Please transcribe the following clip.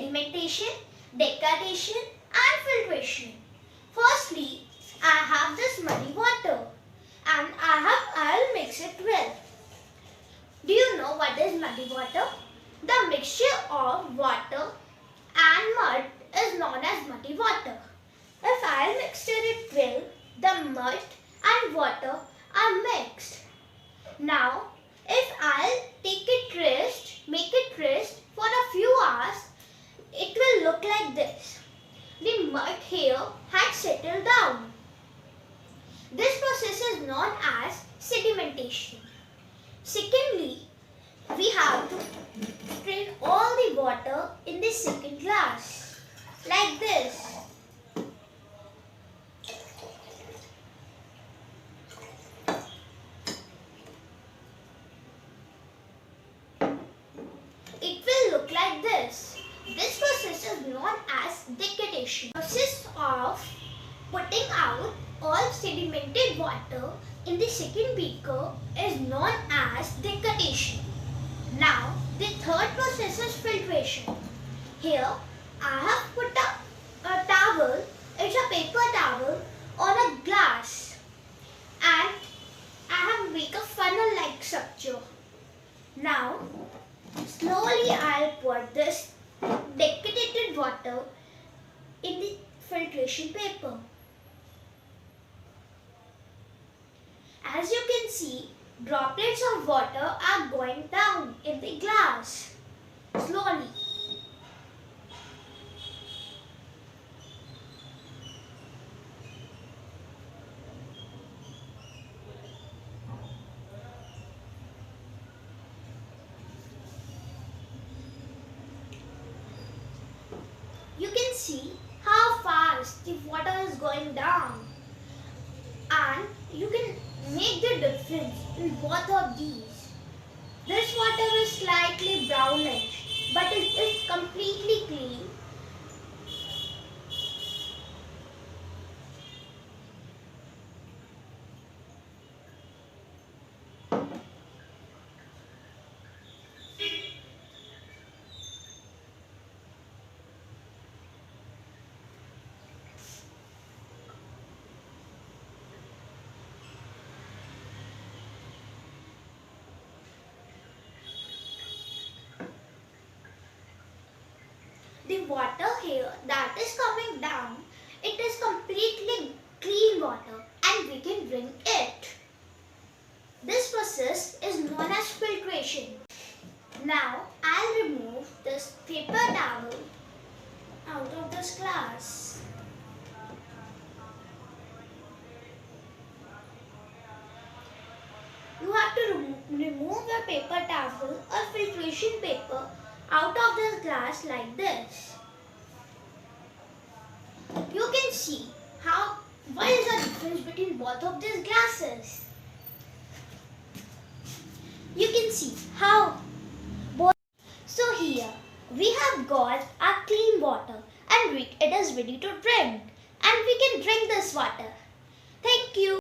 sedimentation, decantation and filtration. Firstly, I have this muddy water and I'll mix it well. Do you know what is muddy water? The mixture of water and mud is known as muddy water. If I'll mix it well, the mud and water are mixed. Now, if I'll make it rest for a few hours, it will look like this. The mud here had settled down. This process is known as sedimentation. Secondly, we have to strain all the water in the second glass, like this. It will look like this. This process is known as decantation. The process of putting out all sedimented water in the second beaker is known as decantation. Now, the third process is filtration. Here, I have put a towel, it's a paper towel, on a glass and I have made a funnel-like structure. Now, slowly I'll pour this decanted water in the filtration paper. As you can see, droplets of water are going down in the glass, slowly. You can see how fast the water is going down, and you can make the difference in both of these. This water is slightly brownish, but it is completely clean. The water here that is coming down, it is completely clean water and we can drink it. This process is known as filtration. Now I'll remove this paper towel out of this glass. You have to remove your paper towel or filtration paper out of this glass like this. You can see what is the difference between both of these glasses. You can see how both. So here we have got our clean water and it is ready to drink, and we can drink this water. Thank you.